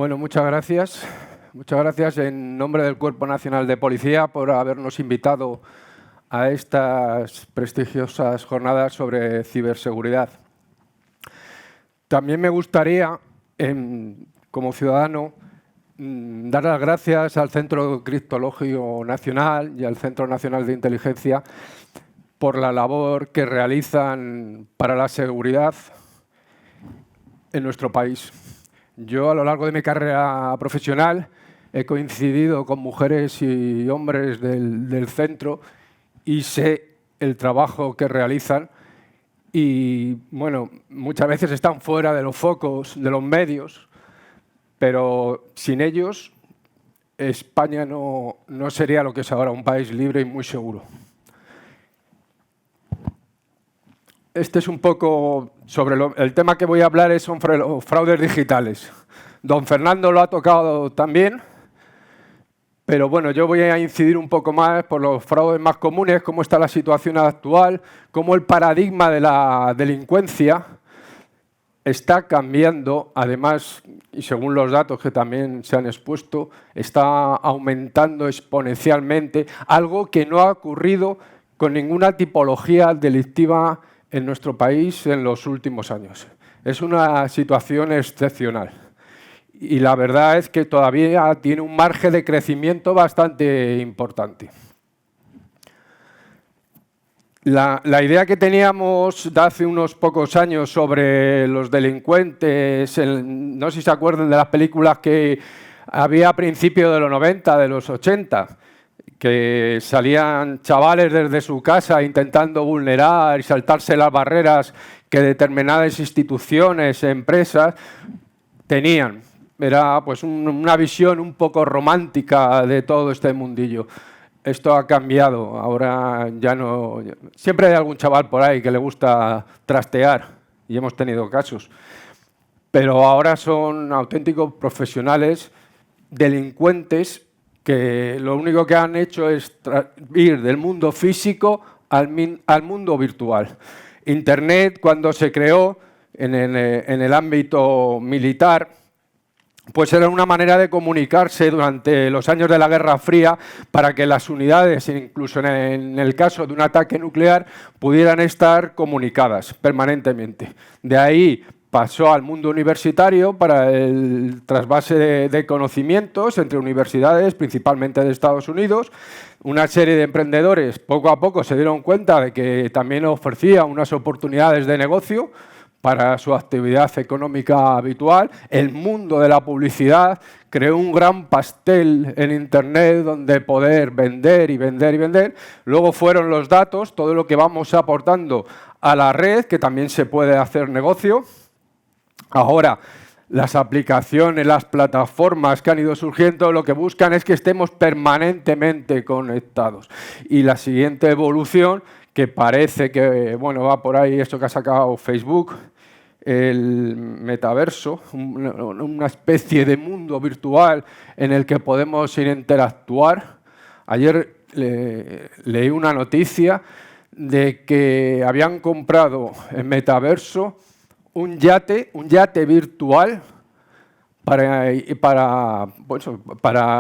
Bueno, muchas gracias. Muchas gracias en nombre del Cuerpo Nacional de Policía por habernos invitado a estas prestigiosas jornadas sobre ciberseguridad. También me gustaría, como ciudadano, dar las gracias al Centro Criptológico Nacional y al Centro Nacional de Inteligencia por la labor que realizan para la seguridad en nuestro país. Yo, a lo largo de mi carrera profesional, he coincidido con mujeres y hombres del centro y sé el trabajo que realizan y, bueno, muchas veces están fuera de los focos, de los medios, pero sin ellos España no sería lo que es ahora, un país libre y muy seguro. Este es un poco sobre el tema que voy a hablar es sobre los fraudes digitales. Don Fernando lo ha tocado también, pero bueno, yo voy a incidir un poco más por los fraudes más comunes, cómo está la situación actual, cómo el paradigma de la delincuencia está cambiando, además, y según los datos que también se han expuesto, está aumentando exponencialmente, algo que no ha ocurrido con ninguna tipología delictiva en nuestro país en los últimos años. Es una situación excepcional y la verdad es que todavía tiene un margen de crecimiento bastante importante. La idea que teníamos de hace unos pocos años sobre los delincuentes, no sé si se acuerdan de las películas que había a principios de los 90, de los 80, que salían chavales desde su casa intentando vulnerar y saltarse las barreras que determinadas instituciones, empresas tenían. Era pues una visión un poco romántica de todo este mundillo. Esto ha cambiado, ahora ya no... Siempre hay algún chaval por ahí que le gusta trastear, y hemos tenido casos. Pero ahora son auténticos profesionales, delincuentes, que lo único que han hecho es ir del mundo físico al mundo virtual. Internet, cuando se creó en el ámbito militar, pues era una manera de comunicarse durante los años de la Guerra Fría para que las unidades, incluso en el caso de un ataque nuclear, pudieran estar comunicadas permanentemente. De ahí pasó al mundo universitario para el trasvase de conocimientos entre universidades, principalmente de Estados Unidos. Una serie de emprendedores poco a poco se dieron cuenta de que también ofrecía unas oportunidades de negocio para su actividad económica habitual. El mundo de la publicidad creó un gran pastel en Internet donde poder vender y vender y vender. Luego fueron los datos, todo lo que vamos aportando a la red, que también se puede hacer negocio. Ahora, las aplicaciones, las plataformas que han ido surgiendo, lo que buscan es que estemos permanentemente conectados. Y la siguiente evolución, que parece que bueno, va por ahí esto que ha sacado Facebook, el metaverso, una especie de mundo virtual en el que podemos interactuar. Ayer leí una noticia de que habían comprado en metaverso un yate virtual para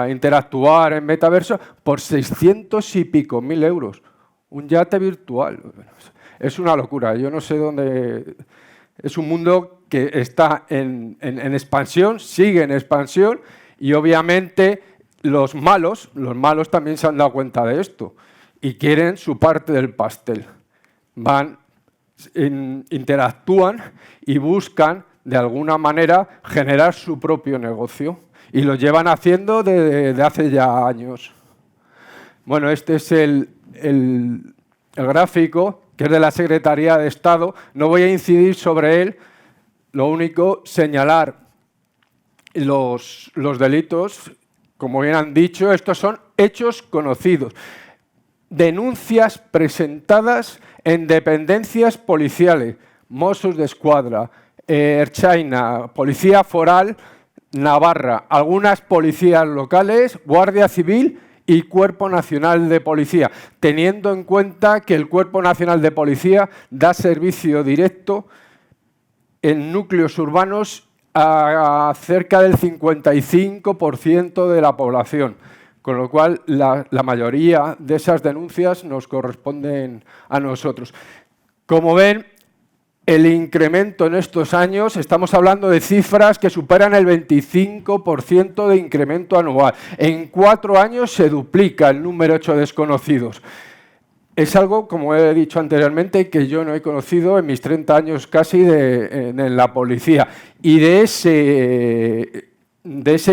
interactuar en metaverso por 600 y pico mil euros. Un yate virtual. Es una locura. Yo no sé dónde... Es un mundo que está en expansión, sigue en expansión y obviamente los malos también se han dado cuenta de esto y quieren su parte del pastel. Interactúan y buscan de alguna manera generar su propio negocio y lo llevan haciendo desde hace ya años. Bueno, este es el gráfico que es de la Secretaría de Estado. No voy a incidir sobre él, lo único señalar los delitos. Como bien han dicho, estos son hechos conocidos. Denuncias presentadas en dependencias policiales, Mossos d'Esquadra, Ertzaintza, Policía Foral, Navarra, algunas policías locales, Guardia Civil y Cuerpo Nacional de Policía, teniendo en cuenta que el Cuerpo Nacional de Policía da servicio directo en núcleos urbanos a cerca del 55% de la población, con lo cual la mayoría de esas denuncias nos corresponden a nosotros. Como ven, el incremento en estos años, estamos hablando de cifras que superan el 25% de incremento anual. En 4 años se duplica el número de hechos desconocidos. Es algo, como he dicho anteriormente, que yo no he conocido en mis 30 años casi en la policía. Y de ese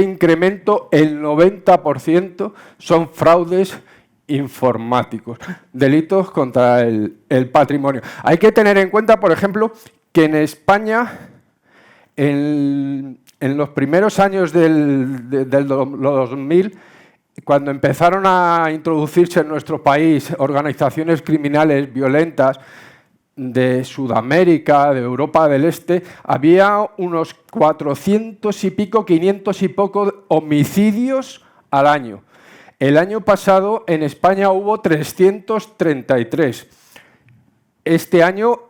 incremento, el 90% son fraudes informáticos, delitos contra el patrimonio. Hay que tener en cuenta, por ejemplo, que en España, en los primeros años del 2000, cuando empezaron a introducirse en nuestro país organizaciones criminales violentas de Sudamérica, de Europa del Este, había unos 400 y pico, 500 y poco homicidios al año. El año pasado en España hubo 333. Este año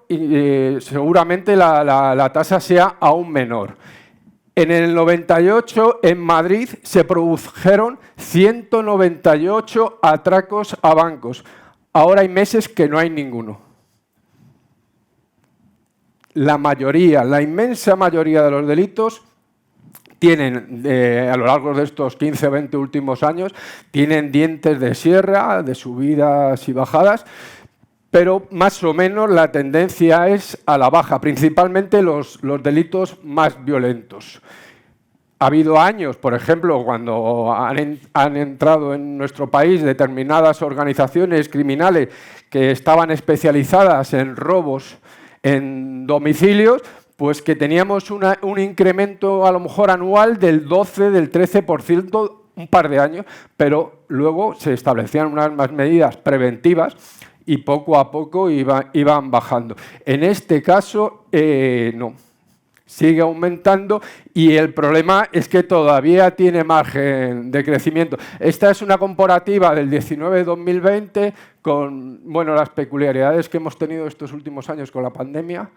seguramente la tasa sea aún menor. En el 98, en Madrid, se produjeron 198 atracos a bancos. Ahora hay meses que no hay ninguno. La inmensa mayoría de los delitos tienen, a lo largo de estos 15 o 20 últimos años, tienen dientes de sierra, de subidas y bajadas, pero más o menos la tendencia es a la baja, principalmente los delitos más violentos. Ha habido años, por ejemplo, cuando han entrado en nuestro país determinadas organizaciones criminales que estaban especializadas en robos en domicilios, pues que teníamos un incremento a lo mejor anual del 12, del 13%, un par de años, pero luego se establecían unas medidas preventivas y poco a poco iban bajando. En este caso, no. Sigue aumentando y el problema es que todavía tiene margen de crecimiento. Esta es una comparativa del 19-2020 con las peculiaridades que hemos tenido estos últimos años con la pandemia,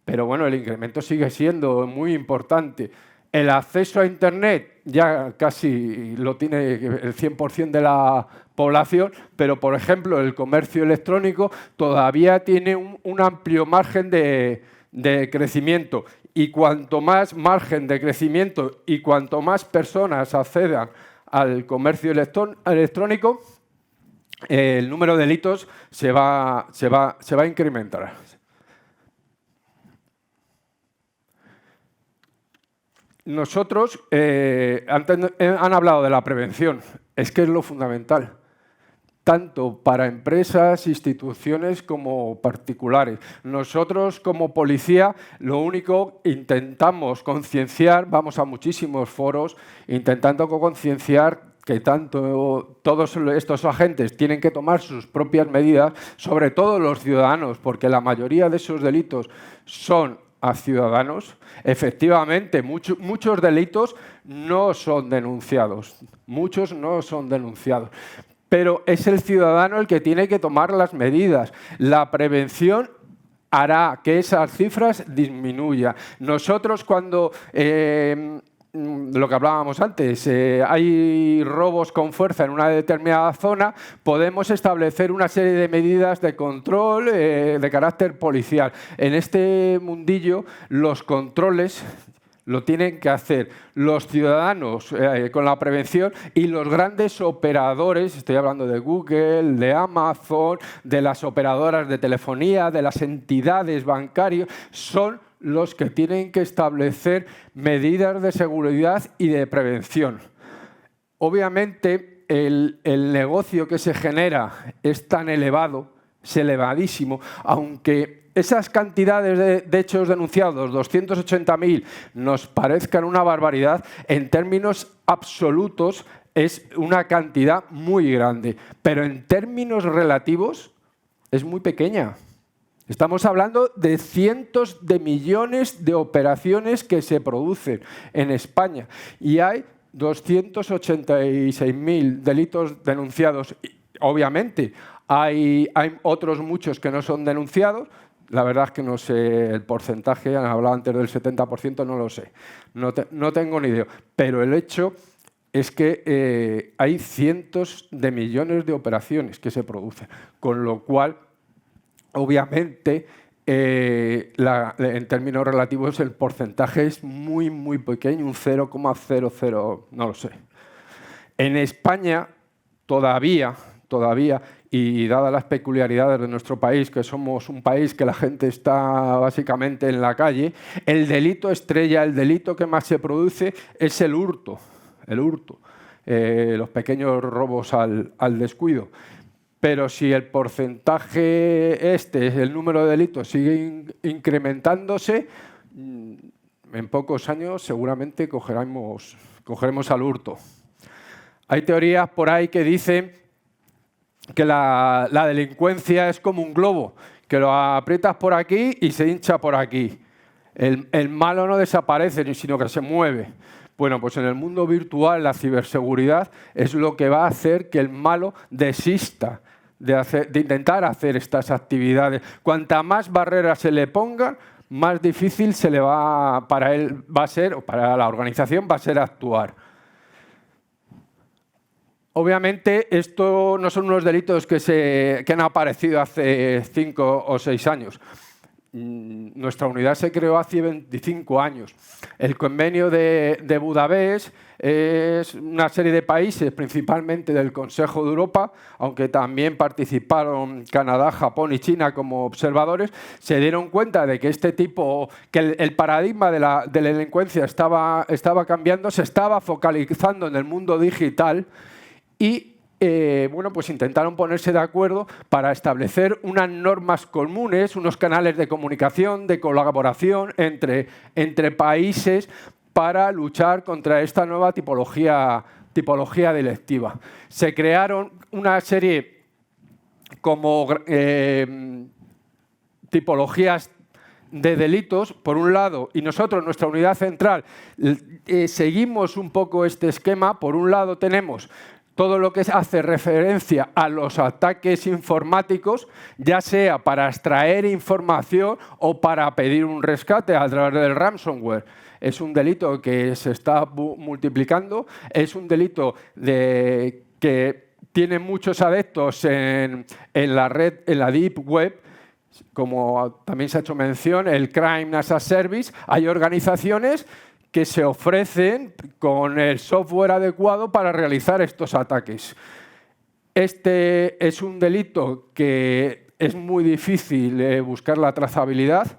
pero bueno, el incremento sigue siendo muy importante. El acceso a Internet ya casi lo tiene el 100% de la población, pero, por ejemplo, el comercio electrónico todavía tiene un amplio margen de crecimiento. Y cuanto más margen de crecimiento y cuanto más personas accedan al comercio electrónico, el número de delitos se va a incrementar. Nosotros, antes han hablado de la prevención, es que es lo fundamental, tanto para empresas, instituciones como particulares. Nosotros, como policía, lo único intentamos concienciar, vamos a muchísimos foros, intentando concienciar que todos estos agentes tienen que tomar sus propias medidas, sobre todo los ciudadanos, porque la mayoría de esos delitos son a ciudadanos. Efectivamente, muchos delitos no son denunciados, pero es el ciudadano el que tiene que tomar las medidas. La prevención hará que esas cifras disminuyan. Nosotros, cuando lo que hablábamos antes, hay robos con fuerza en una determinada zona, podemos establecer una serie de medidas de control de carácter policial. En este mundillo, los controles lo tienen que hacer los ciudadanos con la prevención y los grandes operadores, estoy hablando de Google, de Amazon, de las operadoras de telefonía, de las entidades bancarias, son los que tienen que establecer medidas de seguridad y de prevención. Obviamente, el negocio que se genera es tan elevado, es elevadísimo, aunque esas cantidades de hechos denunciados, 280.000, nos parezcan una barbaridad, en términos absolutos es una cantidad muy grande, pero en términos relativos es muy pequeña. Estamos hablando de cientos de millones de operaciones que se producen en España y hay 286.000 delitos denunciados. Obviamente, hay otros muchos que no son denunciados, La verdad es que no sé el porcentaje, hablaba antes del 70%, no lo sé. No tengo ni idea. Pero el hecho es que hay cientos de millones de operaciones que se producen, con lo cual, obviamente, en términos relativos, el porcentaje es muy, muy pequeño, un 0,00, no lo sé. En España, todavía, y dadas las peculiaridades de nuestro país, que somos un país que la gente está básicamente en la calle, el delito estrella, el delito que más se produce es el hurto. Los pequeños robos al descuido. Pero si el porcentaje el número de delitos sigue incrementándose, en pocos años seguramente cogeremos al hurto. Hay teorías por ahí que dicen que la delincuencia es como un globo, que lo aprietas por aquí y se hincha por aquí. El malo no desaparece, sino que se mueve. Bueno, pues en el mundo virtual la ciberseguridad es lo que va a hacer que el malo desista de intentar hacer estas actividades. Cuanta más barreras se le pongan, más difícil para él va a ser, o para la organización va a ser actuar. Obviamente, esto no son unos delitos que han aparecido hace 5 o 6 años. Nuestra unidad se creó hace 25 años. El convenio de Budapest es una serie de países, principalmente del Consejo de Europa, aunque también participaron Canadá, Japón y China como observadores, se dieron cuenta de que el paradigma de la delincuencia estaba cambiando, se estaba focalizando en el mundo digital y bueno, pues intentaron ponerse de acuerdo para establecer unas normas comunes, unos canales de comunicación, de colaboración entre países para luchar contra esta nueva tipología delictiva. Se crearon una serie como tipologías de delitos, por un lado, y nosotros, nuestra unidad central, seguimos un poco este esquema. Por un lado tenemos todo lo que hace referencia a los ataques informáticos, ya sea para extraer información o para pedir un rescate a través del ransomware. Es un delito que se está multiplicando, es un delito que tiene muchos adeptos en la red, en la Deep Web, como también se ha hecho mención, el Crime as a Service. Hay organizaciones que se ofrecen con el software adecuado para realizar estos ataques. Este es un delito que es muy difícil buscar la trazabilidad.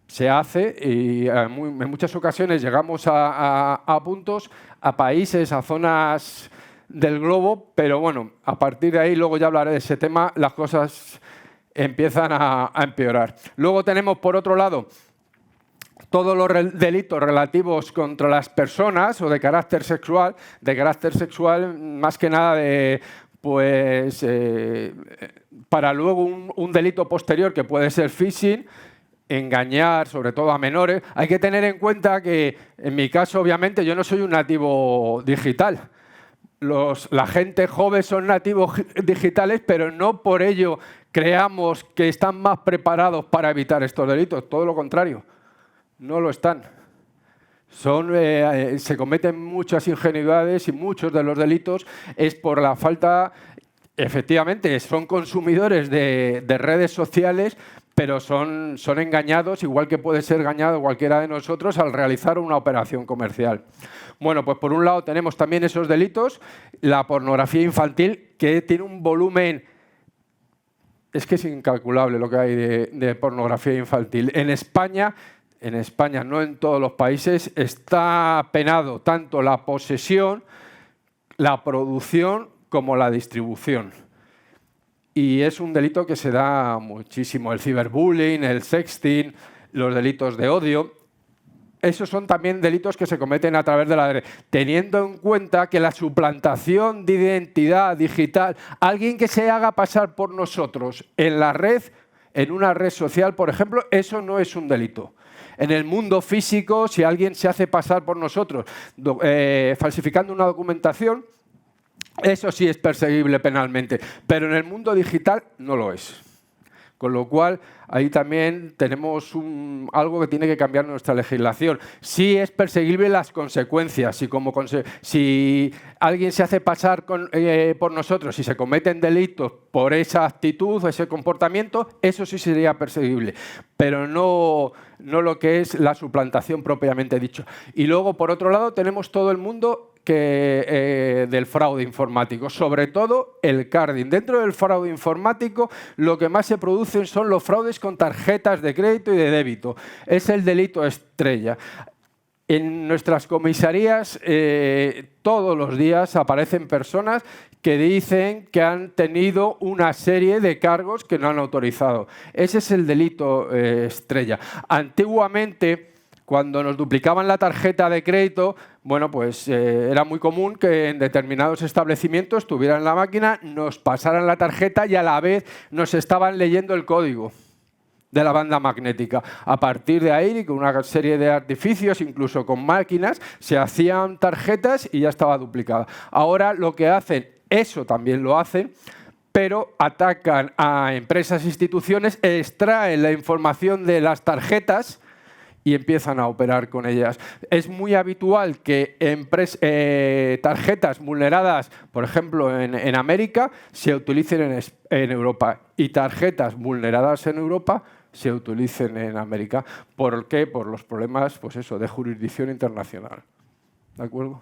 Se hace y en muchas ocasiones llegamos a puntos, a países, a zonas del globo, pero bueno, a partir de ahí, luego ya hablaré de ese tema, las cosas empiezan a empeorar. Luego tenemos, por otro lado, todos los delitos relativos contra las personas o de carácter sexual más que nada para luego un delito posterior que puede ser phishing, engañar, sobre todo a menores. Hay que tener en cuenta que, en mi caso, obviamente, yo no soy un nativo digital. La gente joven son nativos digitales, pero no por ello creamos que están más preparados para evitar estos delitos. Todo lo contrario. No lo están. Se cometen muchas ingenuidades y muchos de los delitos es por la falta. Efectivamente, son consumidores de redes sociales, pero son engañados, igual que puede ser engañado cualquiera de nosotros al realizar una operación comercial. Bueno, pues por un lado tenemos también esos delitos, la pornografía infantil, que tiene un volumen. Es que es incalculable lo que hay de pornografía infantil. En España, no en todos los países, está penado tanto la posesión, la producción como la distribución. Y es un delito que se da muchísimo. El ciberbullying, el sexting, los delitos de odio. Esos son también delitos que se cometen a través de la red, teniendo en cuenta que la suplantación de identidad digital, alguien que se haga pasar por nosotros en la red, en una red social, por ejemplo, eso no es un delito. En el mundo físico, si alguien se hace pasar por nosotros falsificando una documentación, eso sí es perseguible penalmente, pero en el mundo digital no lo es. Con lo cual, ahí también tenemos algo que tiene que cambiar nuestra legislación. Sí es perseguible las consecuencias. Si alguien se hace pasar por nosotros y se cometen delitos por esa actitud o ese comportamiento, eso sí sería perseguible. Pero no lo que es la suplantación propiamente dicho. Y luego, por otro lado, tenemos todo el mundo del fraude informático, sobre todo el carding. Dentro del fraude informático, lo que más se producen son los fraudes con tarjetas de crédito y de débito. Es el delito estrella. En nuestras comisarías todos los días aparecen personas que dicen que han tenido una serie de cargos que no han autorizado. Ese es el delito estrella. Antiguamente, cuando nos duplicaban la tarjeta de crédito, bueno, pues era muy común que en determinados establecimientos tuvieran la máquina, nos pasaran la tarjeta y a la vez nos estaban leyendo el código de la banda magnética. A partir de ahí, con una serie de artificios, incluso con máquinas, se hacían tarjetas y ya estaba duplicada. Ahora lo que hacen, eso también lo hacen, pero atacan a empresas e instituciones, extraen la información de las tarjetas y empiezan a operar con ellas. Es muy habitual que tarjetas vulneradas, por ejemplo, en América, se utilicen en Europa, y tarjetas vulneradas en Europa se utilicen en América. ¿Por qué? Por los problemas, pues eso, de jurisdicción internacional. ¿De acuerdo?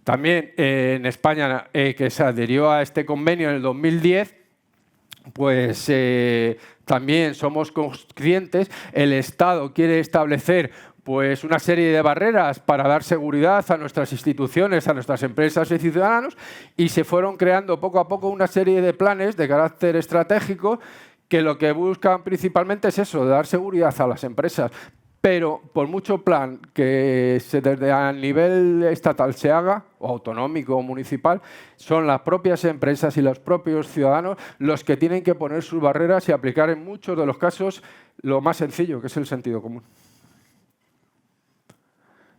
También en España, que se adhirió a este convenio en el 2010, pues también somos conscientes, el Estado quiere establecer pues una serie de barreras para dar seguridad a nuestras instituciones, a nuestras empresas y ciudadanos, y se fueron creando poco a poco una serie de planes de carácter estratégico que lo que buscan principalmente es eso, dar seguridad a las empresas. Pero por mucho plan que desde a nivel estatal se haga, o autonómico o municipal, son las propias empresas y los propios ciudadanos los que tienen que poner sus barreras y aplicar en muchos de los casos lo más sencillo, que es el sentido común.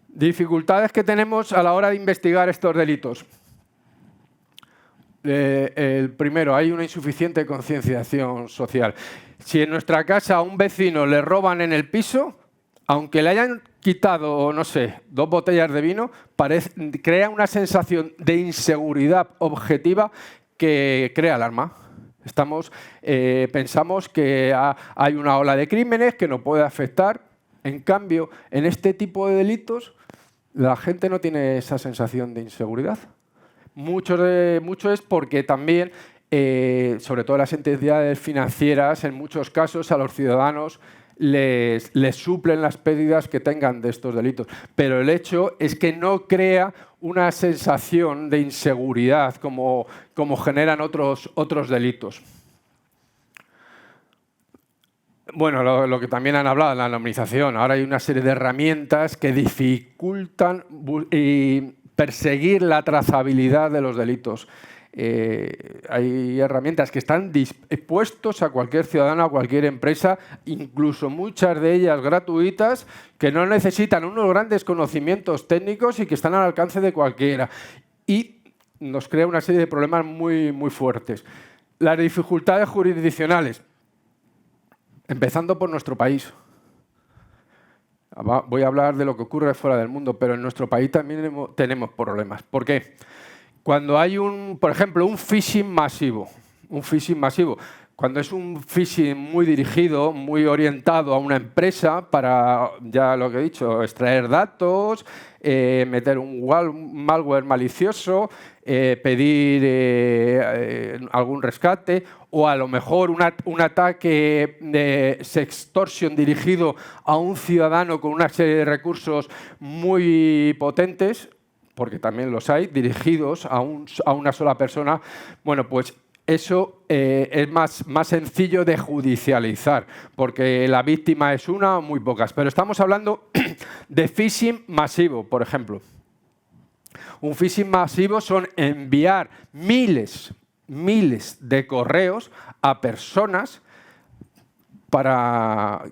Dificultades que tenemos a la hora de investigar estos delitos. El primero, hay una insuficiente concienciación social. Si en nuestra casa a un vecino le roban en el piso, aunque le hayan quitado, no sé, 2 botellas de vino, crea una sensación de inseguridad objetiva que crea alarma. Pensamos que hay una ola de crímenes que nos puede afectar. En cambio, en este tipo de delitos, la gente no tiene esa sensación de inseguridad. Mucho es porque también, sobre todo las entidades financieras, en muchos casos a los ciudadanos les suplen las pérdidas que tengan de estos delitos. Pero el hecho es que no crea una sensación de inseguridad como generan otros delitos. Bueno, lo que también han hablado, la anonimización. Ahora hay una serie de herramientas que dificultan perseguir la trazabilidad de los delitos. Hay herramientas que están dispuestos a cualquier ciudadano, a cualquier empresa, incluso muchas de ellas gratuitas, que no necesitan unos grandes conocimientos técnicos y que están al alcance de cualquiera. Y nos crea una serie de problemas muy, muy fuertes. Las dificultades jurisdiccionales, empezando por nuestro país. Voy a hablar de lo que ocurre fuera del mundo, pero en nuestro país también tenemos problemas. ¿Por qué? Cuando hay, por ejemplo, un phishing masivo, cuando es un phishing muy dirigido, muy orientado a una empresa para, ya lo que he dicho, extraer datos, meter un malware malicioso, pedir algún rescate, o a lo mejor un ataque de sextorsión dirigido a un ciudadano con una serie de recursos muy potentes, porque también los hay, dirigidos a una sola persona. Bueno, pues eso es más sencillo de judicializar, porque la víctima es una o muy pocas. Pero estamos hablando de phishing masivo, por ejemplo. Un phishing masivo son enviar miles de correos a personas para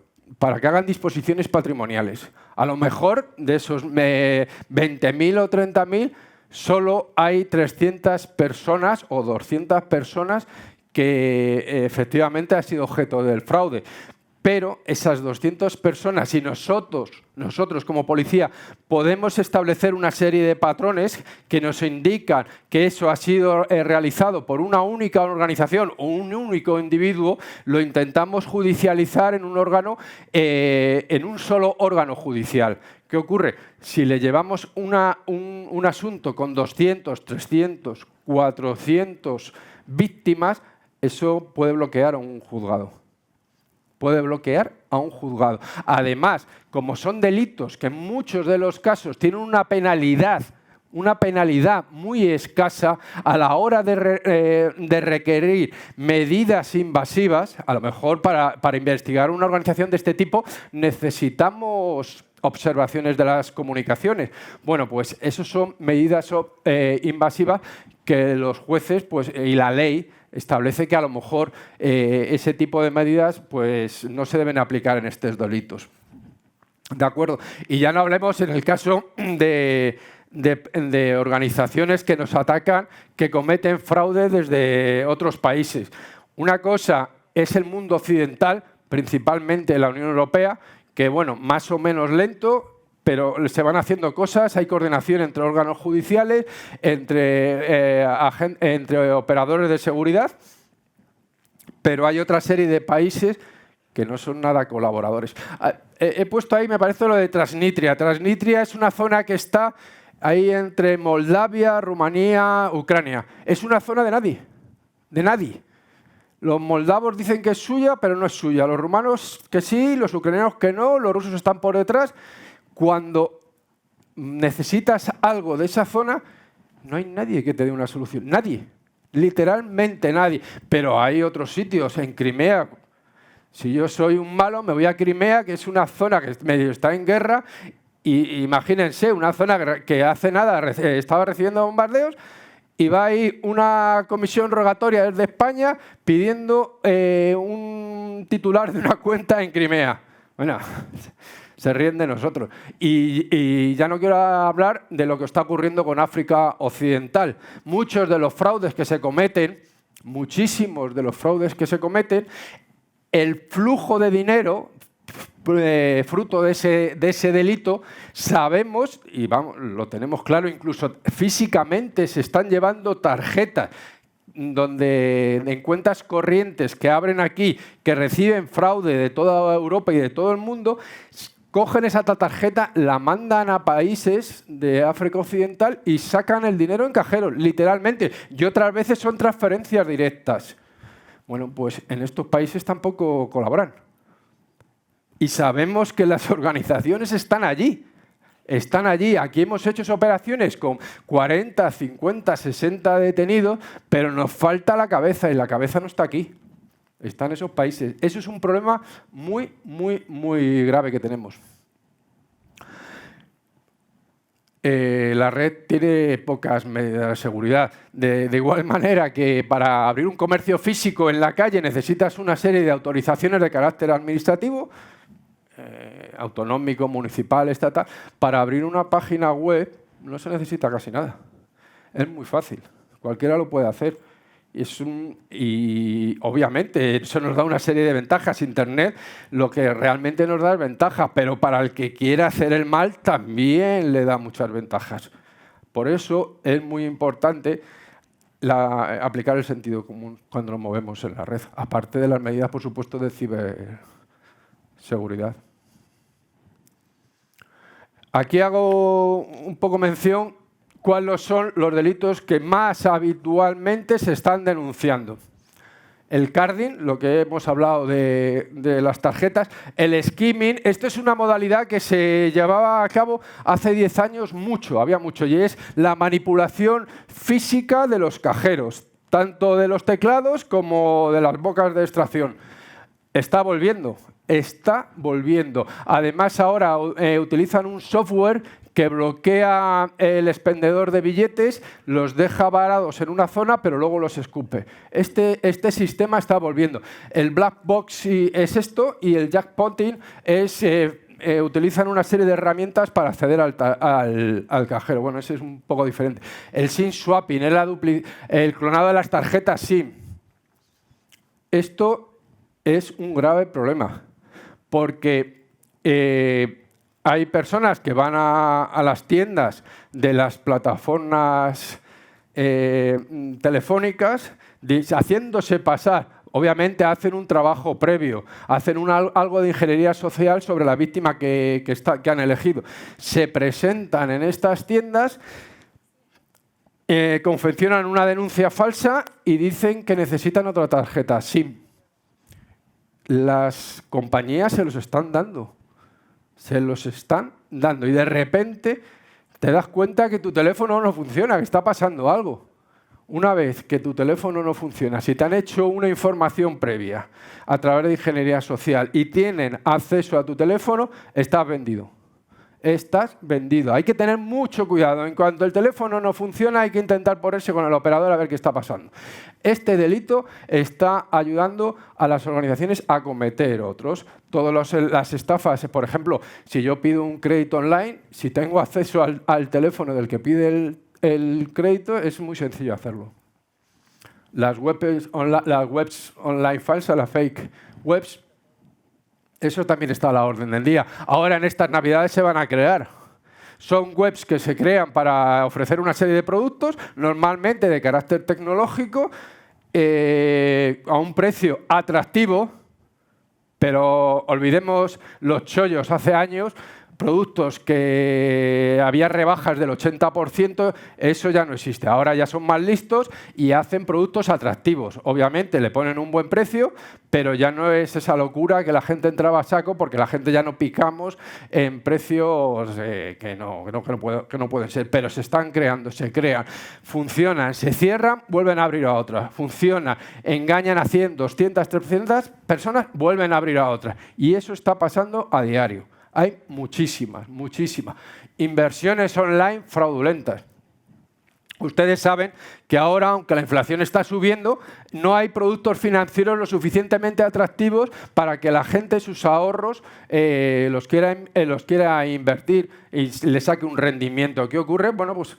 que hagan disposiciones patrimoniales. A lo mejor de esos 20.000 o 30.000, solo hay 300 personas o 200 personas que efectivamente ha sido objeto del fraude. Pero esas 200 personas, si nosotros como policía podemos establecer una serie de patrones que nos indican que eso ha sido realizado por una única organización o un único individuo, lo intentamos judicializar en un órgano, en un solo órgano judicial. ¿Qué ocurre? Si le llevamos un asunto con 200, 300, 400 víctimas, eso puede bloquear a un juzgado. Puede bloquear a un juzgado. Además, como son delitos que en muchos de los casos tienen una penalidad muy escasa, a la hora de requerir medidas invasivas, a lo mejor para investigar una organización de este tipo necesitamos observaciones de las comunicaciones. Bueno, pues eso son medidas invasivas que los jueces y la ley establece que a lo mejor ese tipo de medidas pues, no se deben aplicar en estos delitos. ¿De acuerdo? Y ya no hablemos en el caso de organizaciones que nos atacan, que cometen fraude desde otros países. Una cosa es el mundo occidental, principalmente la Unión Europea, que, bueno, más o menos lento, pero se van haciendo cosas, hay coordinación entre órganos judiciales, entre operadores de seguridad, pero hay otra serie de países que no son nada colaboradores. He puesto ahí, me parece, lo de Transnistria. Transnistria es una zona que está ahí entre Moldavia, Rumanía, Ucrania. Es una zona de nadie, de nadie. Los moldavos dicen que es suya, pero no es suya. Los rumanos que sí, los ucranianos que no, los rusos están por detrás. Cuando necesitas algo de esa zona, no hay nadie que te dé una solución. Nadie. Literalmente nadie. Pero hay otros sitios. En Crimea, si yo soy un malo, me voy a Crimea, que es una zona que medio está en guerra. Y imagínense, una zona que hace nada estaba recibiendo bombardeos, y va ahí una comisión rogatoria desde España pidiendo un titular de una cuenta en Crimea. Bueno, se ríen de nosotros. Y ya no quiero hablar de lo que está ocurriendo con África Occidental. Muchos de los fraudes que se cometen, muchísimos de los fraudes que se cometen, el flujo de dinero fruto de ese delito, sabemos, y vamos, lo tenemos claro, incluso físicamente se están llevando tarjetas donde en cuentas corrientes que abren aquí, que reciben fraude de toda Europa y de todo el mundo, cogen esa tarjeta, la mandan a países de África Occidental y sacan el dinero en cajeros, literalmente. Y otras veces son transferencias directas. Bueno, pues en estos países tampoco colaboran. Y sabemos que las organizaciones están allí. Están allí. Aquí hemos hecho operaciones con 40, 50, 60 detenidos, pero nos falta la cabeza y la cabeza no está aquí. Está en esos países. Eso es un problema muy, muy, muy grave que tenemos. La red tiene pocas medidas de seguridad. De igual manera que para abrir un comercio físico en la calle necesitas una serie de autorizaciones de carácter administrativo, autonómico, municipal, estatal. Para abrir una página web no se necesita casi nada. Es muy fácil. Cualquiera lo puede hacer. Y obviamente eso nos da una serie de ventajas. Internet lo que realmente nos da es ventajas, pero para el que quiera hacer el mal también le da muchas ventajas. Por eso es muy importante aplicar el sentido común cuando nos movemos en la red, aparte de las medidas, por supuesto, de ciberseguridad. Aquí hago un poco mención cuáles son los delitos que más habitualmente se están denunciando. El carding, lo que hemos hablado de las tarjetas. El skimming, esto es una modalidad que se llevaba a cabo hace 10 años había mucho, y es la manipulación física de los cajeros, tanto de los teclados como de las bocas de extracción. Está volviendo. Además, ahora utilizan un software que bloquea el expendedor de billetes, los deja varados en una zona, pero luego los escupe. Este sistema está volviendo. El black box es esto, y el jackpotting es utilizan una serie de herramientas para acceder al cajero. Bueno, ese es un poco diferente. El SIM swapping, el clonado de las tarjetas SIM. esto es un grave problema, porque hay personas que van a las tiendas de las plataformas telefónicas haciéndose pasar. Obviamente hacen un trabajo previo, hacen algo de ingeniería social sobre la víctima que han elegido. Se presentan en estas tiendas, confeccionan una denuncia falsa y dicen que necesitan otra tarjeta SIM. Las compañías se los están dando. Se los están dando. Y de repente te das cuenta que tu teléfono no funciona, que está pasando algo. Una vez que tu teléfono no funciona, si te han hecho una información previa a través de ingeniería social y tienen acceso a tu teléfono, estás vendido. Estás vendido. Hay que tener mucho cuidado. En cuanto el teléfono no funciona, hay que intentar ponerse con el operador a ver qué está pasando. Este delito está ayudando a las organizaciones a cometer otros. Todas las estafas, por ejemplo, si yo pido un crédito online, si tengo acceso al teléfono del que pide el crédito, es muy sencillo hacerlo. Las webs online falsas, las fake webs, eso también está a la orden del día. Ahora en estas Navidades se van a crear. Son webs que se crean para ofrecer una serie de productos, normalmente de carácter tecnológico, a un precio atractivo, pero olvidemos los chollos hace años, productos que había rebajas del 80%, eso ya no existe. Ahora ya son más listos y hacen productos atractivos. Obviamente le ponen un buen precio, pero ya no es esa locura que la gente entraba a saco porque la gente ya no picamos en precios que no pueden ser. Pero se están creando, se crean, funcionan, se cierran, vuelven a abrir a otras. Funcionan, engañan a 100, 200, 300 personas, vuelven a abrir a otras. Y eso está pasando a diario. Hay muchísimas. Inversiones online fraudulentas. Ustedes saben que ahora, aunque la inflación está subiendo, no hay productos financieros lo suficientemente atractivos para que la gente sus ahorros los quiera invertir y le saque un rendimiento. ¿Qué ocurre? Bueno, pues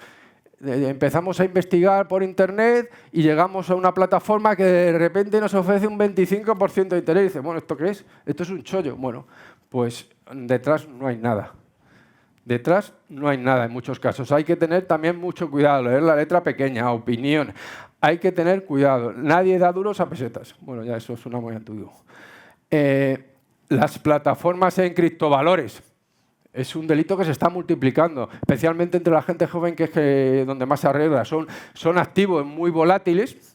empezamos a investigar por Internet y llegamos a una plataforma que de repente nos ofrece un 25% de interés. Y dice, bueno, ¿esto qué es? Esto es un chollo. Bueno, pues detrás no hay nada. Detrás no hay nada en muchos casos. Hay que tener también mucho cuidado, leer la letra pequeña, opinión. Hay que tener cuidado. Nadie da duros a pesetas. Bueno, ya eso suena muy antiguo. Las plataformas en criptovalores. Es un delito que se está multiplicando, especialmente entre la gente joven, que es donde más se arriesga. Son activos muy volátiles,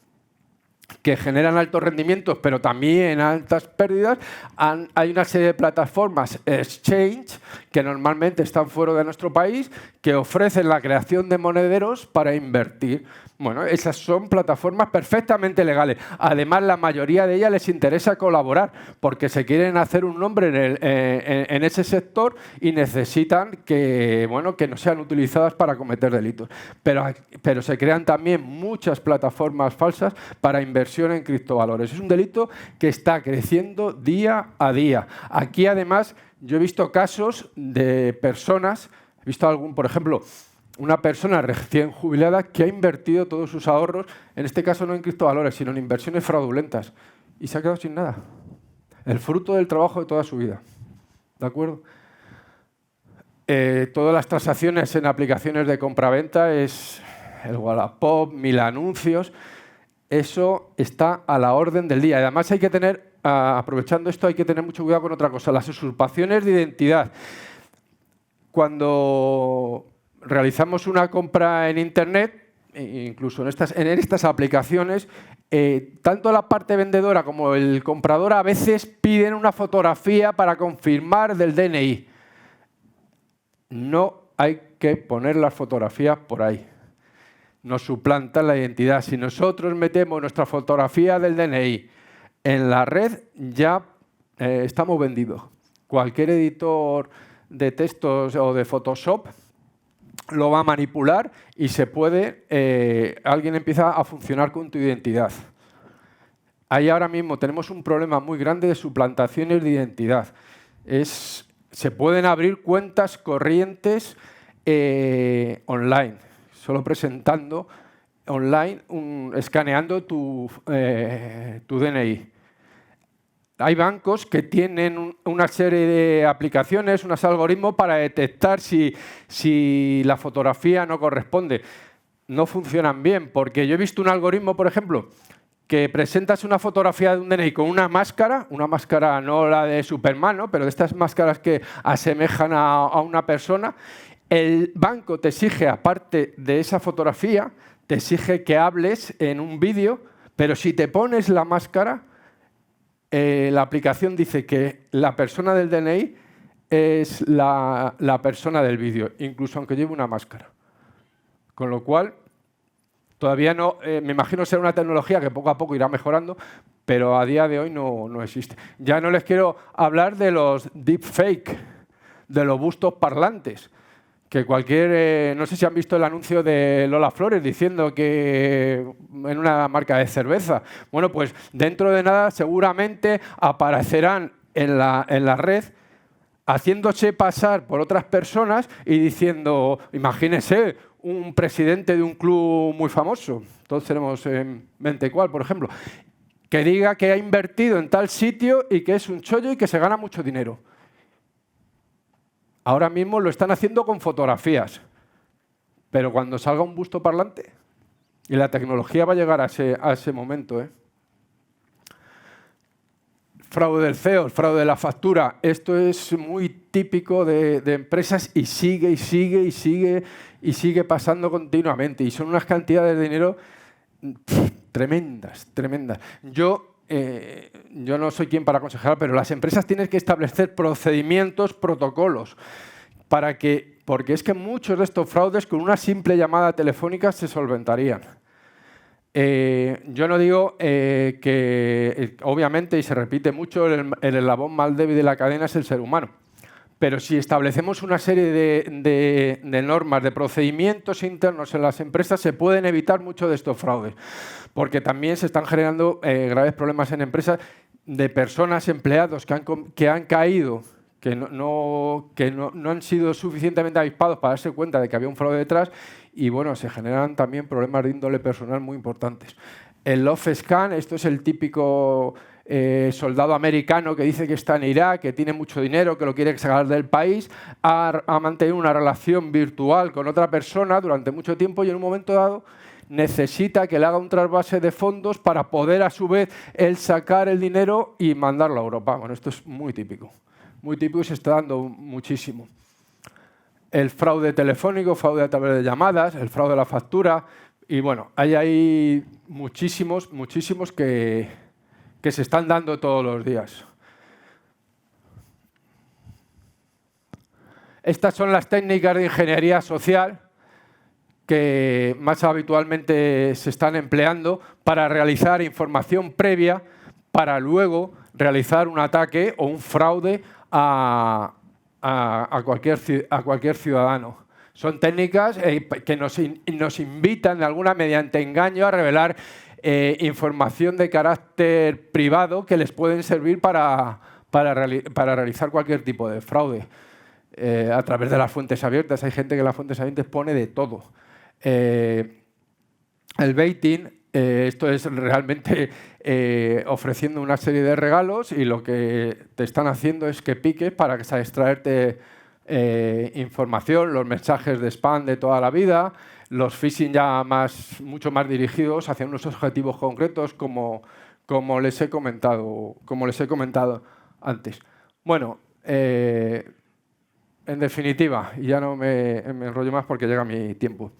que generan altos rendimientos, pero también altas pérdidas. Hay una serie de plataformas exchange que normalmente están fuera de nuestro país, que ofrecen la creación de monederos para invertir. Bueno, esas son plataformas perfectamente legales. Además, la mayoría de ellas les interesa colaborar porque se quieren hacer un nombre en ese sector y necesitan que no sean utilizadas para cometer delitos. Pero se crean también muchas plataformas falsas para inversión en criptovalores. Es un delito que está creciendo día a día. Aquí, además, yo he visto casos de personas, por ejemplo, una persona recién jubilada que ha invertido todos sus ahorros, en este caso no en criptovalores, sino en inversiones fraudulentas, y se ha quedado sin nada. El fruto del trabajo de toda su vida. ¿De acuerdo? Todas las transacciones en aplicaciones de compraventa es el Wallapop, 1000 anuncios. Eso está a la orden del día. Y además hay que tener, aprovechando esto, hay que tener mucho cuidado con otra cosa, las usurpaciones de identidad. Cuando realizamos una compra en Internet, incluso en estas aplicaciones, tanto la parte vendedora como el comprador a veces piden una fotografía para confirmar del DNI. No hay que poner las fotografías por ahí. Nos suplantan la identidad. Si nosotros metemos nuestra fotografía del DNI en la red, ya estamos vendidos. Cualquier editor de textos o de Photoshop lo va a manipular y alguien empieza a funcionar con tu identidad. Ahí ahora mismo tenemos un problema muy grande de suplantaciones de identidad. Se pueden abrir cuentas corrientes online, solo presentando online, escaneando tu DNI. hay bancos que tienen una serie de aplicaciones, unos algoritmos para detectar si la fotografía no corresponde. No funcionan bien, porque yo he visto un algoritmo, por ejemplo, que presentas una fotografía de un DNI con una máscara no la de Superman, ¿no? Pero de estas máscaras que asemejan a una persona. El banco te exige, aparte de esa fotografía, te exige que hables en un vídeo, pero si te pones la máscara, la aplicación dice que la persona del DNI es la persona del vídeo, incluso aunque lleve una máscara. Con lo cual, todavía no, me imagino ser una tecnología que poco a poco irá mejorando, pero a día de hoy no existe. Ya no les quiero hablar de los deepfake, de los bustos parlantes, que no sé si han visto el anuncio de Lola Flores diciendo que en una marca de cerveza. Bueno, pues dentro de nada seguramente aparecerán en la red haciéndose pasar por otras personas y diciendo, imagínense, un presidente de un club muy famoso, todos tenemos en mente cuál, por ejemplo, que diga que ha invertido en tal sitio y que es un chollo y que se gana mucho dinero. Ahora mismo lo están haciendo con fotografías, pero cuando salga un busto parlante, y la tecnología va a llegar a ese momento. Fraude del CEO, el fraude de la factura, esto es muy típico de empresas y sigue pasando continuamente. Y son unas cantidades de dinero tremendas. Yo no soy quien para aconsejar, pero las empresas tienen que establecer procedimientos, protocolos, porque es que muchos de estos fraudes con una simple llamada telefónica se solventarían. Yo no digo que, obviamente, y se repite mucho, el eslabón más débil de la cadena es el ser humano. Pero si establecemos una serie de normas, de procedimientos internos en las empresas, se pueden evitar mucho de estos fraudes. Porque también se están generando graves problemas en empresas de personas, empleados que han caído, que no han sido suficientemente avispados para darse cuenta de que había un fraude detrás y, bueno, se generan también problemas de índole personal muy importantes. El Love Scan, esto es el típico soldado americano que dice que está en Irak, que tiene mucho dinero, que lo quiere sacar del país, ha mantenido una relación virtual con otra persona durante mucho tiempo y en un momento dado necesita que le haga un trasvase de fondos para poder, a su vez, él sacar el dinero y mandarlo a Europa. Bueno, esto es muy típico y se está dando muchísimo. El fraude telefónico, fraude a través de llamadas, el fraude de la factura. Y bueno, hay muchísimos que se están dando todos los días. Estas son las técnicas de ingeniería social que más habitualmente se están empleando para realizar información previa para luego realizar un ataque o un fraude a cualquier ciudadano. Son técnicas que nos invitan de alguna mediante engaño a revelar información de carácter privado que les pueden servir para realizar cualquier tipo de fraude. A través de las fuentes abiertas. Hay gente que en las fuentes abiertas pone de todo. El baiting, esto es realmente ofreciendo una serie de regalos y lo que te están haciendo es que piques para extraerte información, los mensajes de spam de toda la vida, los phishing ya mucho más dirigidos hacia unos objetivos concretos como les he comentado antes. Bueno, en definitiva, y ya no me enrollo más porque llega mi tiempo.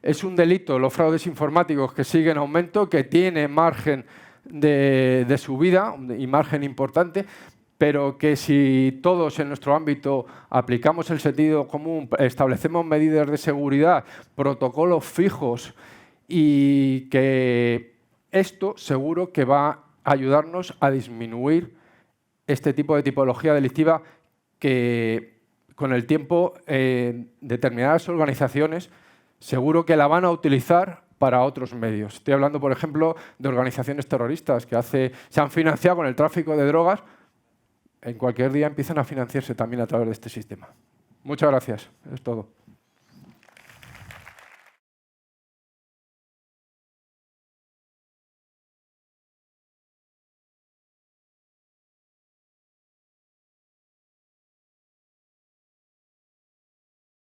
Es un delito los fraudes informáticos que siguen en aumento, que tiene margen de subida y margen importante, pero que si todos en nuestro ámbito aplicamos el sentido común, establecemos medidas de seguridad, protocolos fijos y que esto seguro que va a ayudarnos a disminuir este tipo de tipología delictiva que con el tiempo determinadas organizaciones seguro que la van a utilizar para otros medios. Estoy hablando, por ejemplo, de organizaciones terroristas que se han financiado con el tráfico de drogas. En cualquier día empiezan a financiarse también a través de este sistema. Muchas gracias. Es todo.